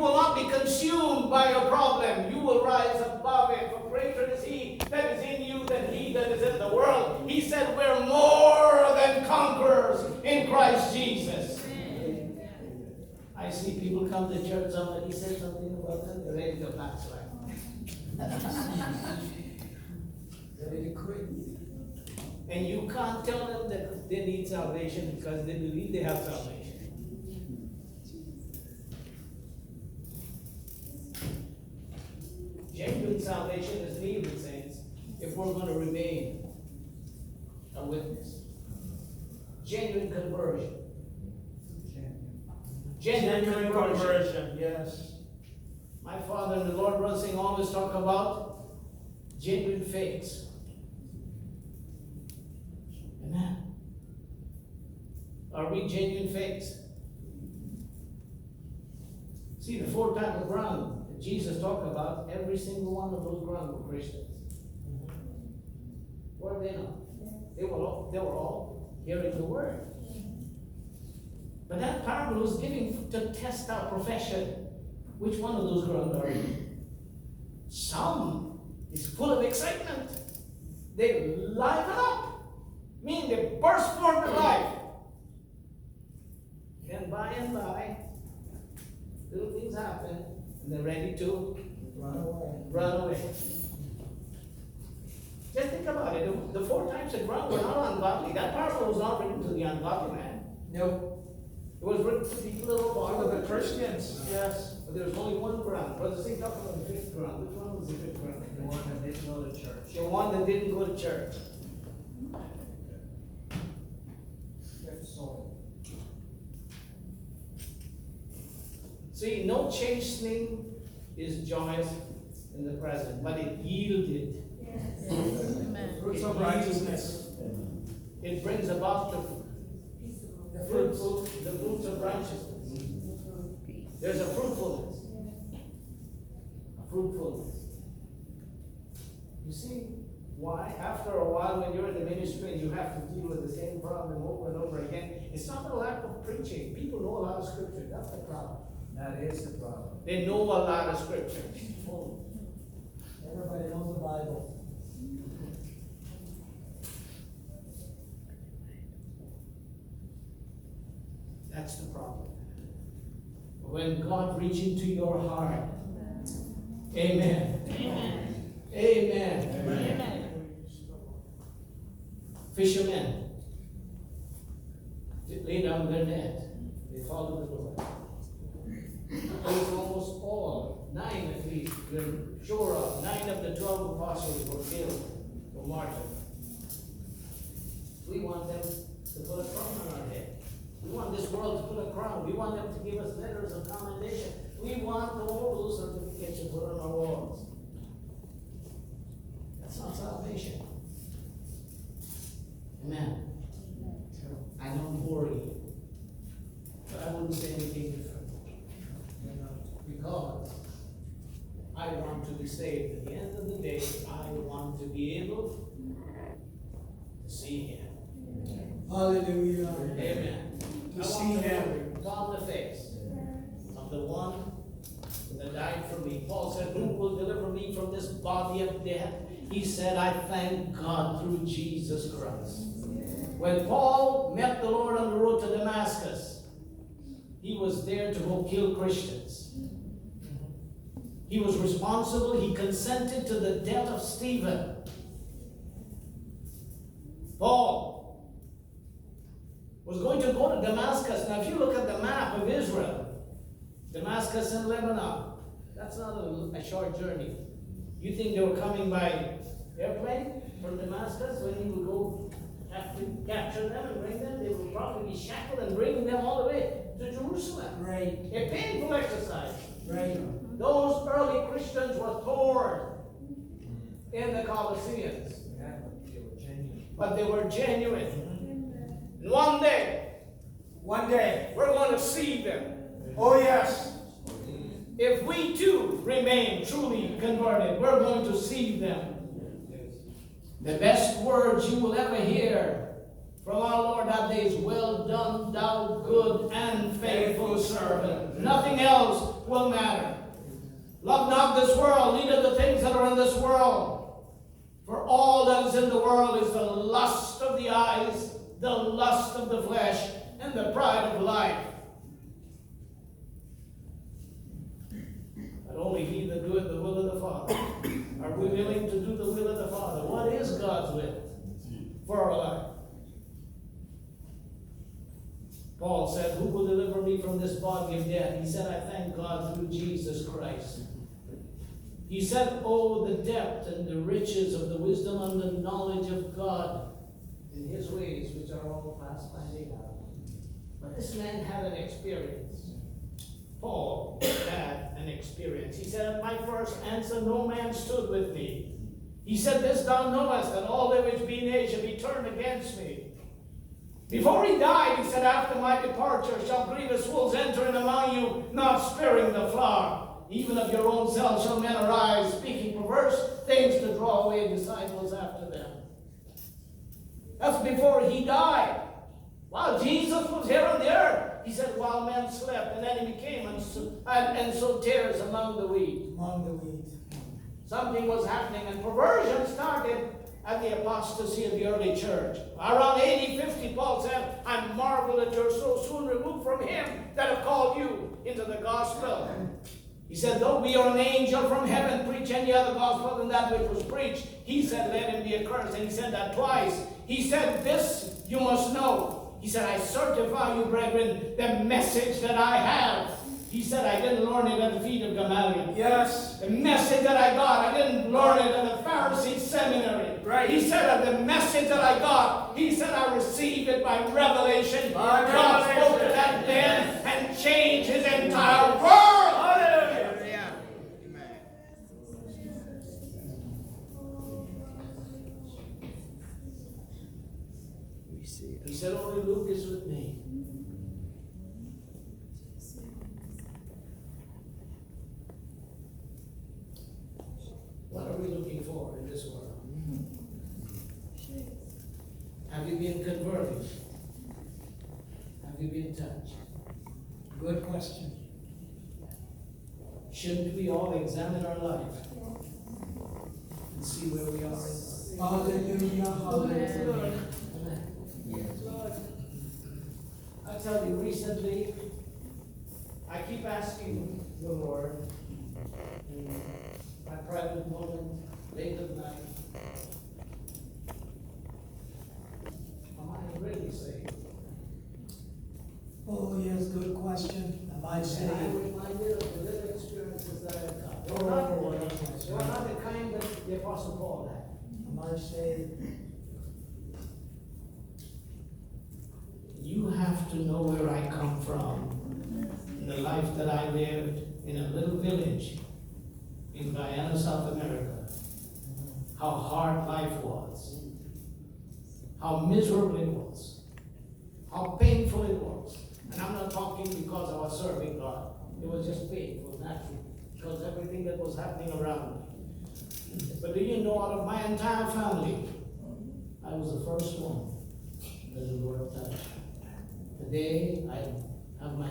will not be consumed by your problem. You will rise above it. For greater is He that is in you than he that is in the world. He said we're more than conquerors in Christ Jesus. I see people come to church, somebody said something about them, they're ready to backslide. They're ready to quit. And you can't tell them that they need salvation because they believe they have salvation. Genuine salvation is needed, saints, if we're going to remain a witness. Genuine conversion. Genuine conversion, yes. My father and the Lord Russing always talk about genuine faith. Amen. Are we genuine faith? See, the four types of ground that Jesus talked about, every single one of those ground were Christians. Were they not? They were all hearing the word. But that parable was giving to test our profession. Which one of those ground are you? Some is full of excitement. They liven up. Meaning they burst forth to life. And by, little things happen, and they're ready to run away. Just think about it. The four types of ground were not ungodly. That parable was not written to the ungodly man. No. It was written to people that were part of the Christians. Yes. But there was only one ground. Brother Singh talked about the fifth ground. Which one was the fifth ground? The one that didn't go to church. The one that didn't go to church. See, no chastening is joyous in the present, but it yielded. Yes. Fruits of righteousness. It brings about the fruits of righteousness. There's a fruitfulness. A fruitfulness. You see why? After a while, when you're in the ministry and you have to deal with the same problem over and over again, it's not the lack of preaching. People know a lot of scripture. That's the problem. That is the problem. They know a lot of scripture. Everybody knows the Bible. That's the problem. When God reaches into your heart, amen. Amen. Amen. Amen. Fishermen, they lay down their net. They follow the Lord. It's almost all, 9 at least, we're sure of, 9 of the 12 apostles were killed, were martyred. We want them to put a crown on our head. We want this world to put a crown. We want them to give us letters of commendation. We want all those certificates to put on our walls. That's not salvation. Amen. I don't bore you, but I wouldn't say anything different. Because I want to be saved. At the end of the day, I want to be able to see Him. Hallelujah. Amen. To see Him. On the face of the one that died for me. Paul said, who will deliver me from this body of death? He said, I thank God through Jesus Christ. When Paul met the Lord on the road to Damascus, he was there to go kill Christians. He was responsible. He consented to the death of Stephen. Paul was going to go to Damascus. Now, if you look at the map of Israel, Damascus and Lebanon, that's not a short journey. You think they were coming by airplane from Damascus? When he would go have to capture them and bring them, they would probably be shackled and bring them all the way to Jerusalem. Right. A painful exercise. Right. Those early Christians were torn in the Colosseums. Yeah, but they were genuine. And one day, we're going to see them. Oh, yes. If we too remain truly converted, we're going to see them. The best words you will ever hear from our Lord that day is, well done, thou good and faithful servant. Nothing else will matter. Love not this world, neither the things that are in this world. For all that is in the world is the lust of the eyes, the lust of the flesh, and the pride of life. But only he that doeth the will of the Father. Are we willing to do the will of the Father? What is God's will for our life? Paul said, who will deliver me from this body of death? He said, I thank God through Jesus Christ. He said, oh, the depth and the riches of the wisdom and the knowledge of God in his ways, which are all past finding out. But this man had an experience. Paul had an experience. He said, at my first answer, no man stood with me. He said, this thou knowest, that all that which be in Asia be turned against me. Before he died, he said, after my departure shall grievous wolves enter in among you, not sparing the flock. Even of your own selves shall men arise, speaking perverse things to draw away disciples after them. That's before he died. While Jesus was here on the earth, he said, while men slept, an enemy came and sowed tares among the wheat. Among the wheat. Something was happening, and perversion started at the apostasy of the early church. Around AD 50, Paul said, I marvel that you're so soon removed from him that have called you into the gospel. He said, though we are an angel from heaven preach any other gospel than that which was preached, he said, let him be accursed. And he said that twice. He said, this you must know. He said, I certify you, brethren, the message that I have. He said, I didn't learn it at the feet of Gamaliel. Yes. The message that I got, I didn't learn it at the Pharisee seminary. Right. He said, the message that I got, he said, I received it by revelation. By God revelation. spoke to that man and changed his entire world. Hallelujah. He said, only Luke is with me. What are we looking for in this world? Have you been converted? Have you been touched? Good question. Shouldn't we all examine our life and see where we are in life? Hallelujah. Hallelujah. Amen. I tell you, recently, I keep asking the Lord in my private moment, late at night, am I really saved? Oh, yes, good question. Am I And saved? I'm reminded of the little experiences that I've got. They were not the kind that the Apostle Paul had. Am I saved? You have to know where I come from. In the life that I lived in a little village in Guyana, South America. How hard life was. How miserable it was. How painful it was. And I'm not talking because I was serving God. It was just painful, naturally. Because everything that was happening around me. But do you know, out of my entire family, I was the first one that the Lord touched. Today, I have my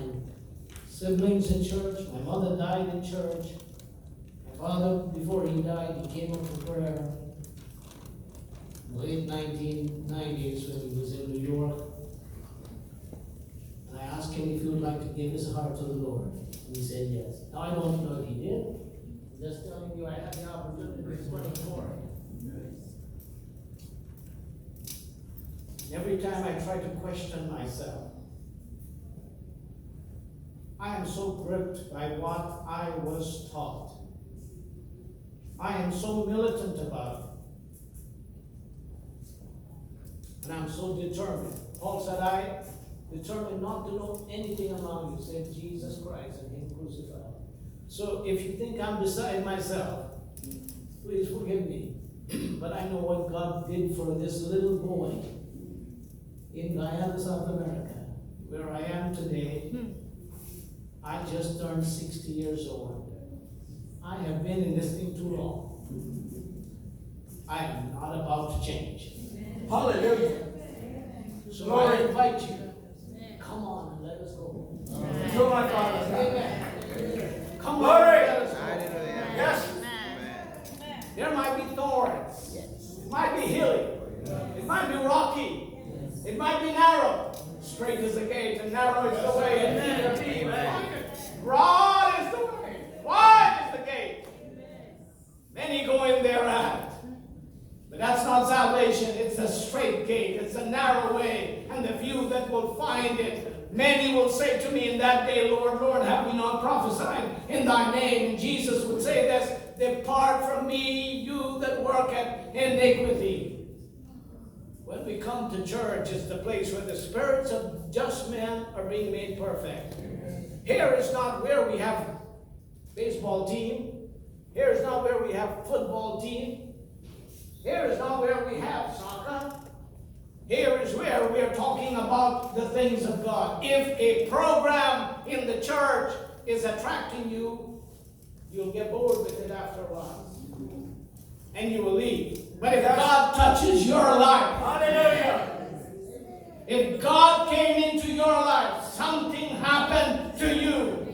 siblings in church. My mother died in church. My father, before he died, he came up for prayer in the late 1990s when he was in New York. And I asked him if he would like to give his heart to the Lord. And he said yes. Now, I don't know if he did. I'm just telling you, I had the opportunity to explain for him. Every time I try to question myself, I am so gripped by what I was taught. I am so militant about it. And I'm so determined. Paul said, I determined not to know anything among you save Jesus Christ and Him crucified. So if you think I'm beside myself, please forgive me. But I know what God did for this little boy in Guyana, South America, where I am today. I just turned 60 years old. I have been in this thing too long. I am not about to change. Hallelujah. So I invite you, come on and let us go You're my Father. Amen. Come on. Glory. Let us go. Yes. There might be thorns. It might be hilly. It might be rocky. It might be narrow. Straight is the gate and narrow is the way. Amen. Broad is the way. Wide is the gate. Many go in thereat. But that's not salvation. It's a straight gate. It's a narrow way. And the few that will find it. Many will say to me in that day, Lord, Lord, have we not prophesied in thy name? And Jesus would say this, depart from me, you that work at iniquity. When we come to church, it's the place where the spirits of just men are being made perfect. Here is not where we have baseball team. Here is not where we have football team. Here is not where we have soccer. Here is where we are talking about the things of God. If a program in the church is attracting you, you'll get bored with it after a while. And you will leave. But if God touches your life, Hallelujah. if God came into your life, something happened to you.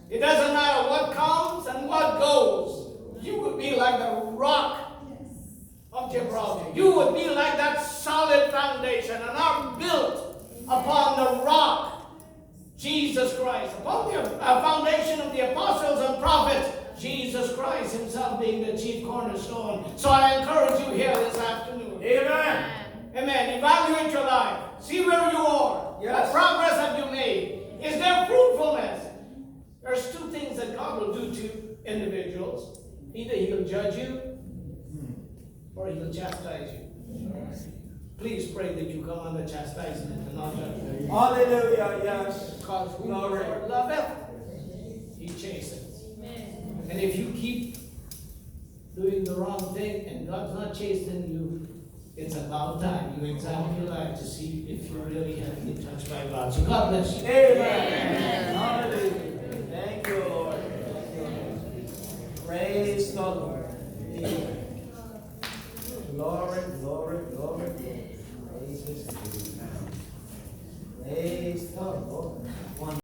It doesn't matter what comes and what goes. You would be like the rock of Gibraltar. You would be like that solid foundation and are built upon the rock, Jesus Christ, upon the foundation of the apostles and prophets, Jesus Christ himself being the chief cornerstone. So I encourage you here this afternoon. Amen. Amen. Evaluate your life. See where you are. Yes. What progress have you made? Is there fruitfulness? There's two things that God will do to individuals. Either he'll judge you or he'll chastise you. Please pray that you come under chastisement and not judgment. Hallelujah. Yes. Because whom the Lord loveth, he chastens. And if you keep doing the wrong thing and God's not chastening you, it's about time you examine your life to see if you really have been touched by God. So God bless you. Amen. Hallelujah. Thank you, Lord. Praise the Lord. Glory, glory, glory. Praise His name. Praise the Lord.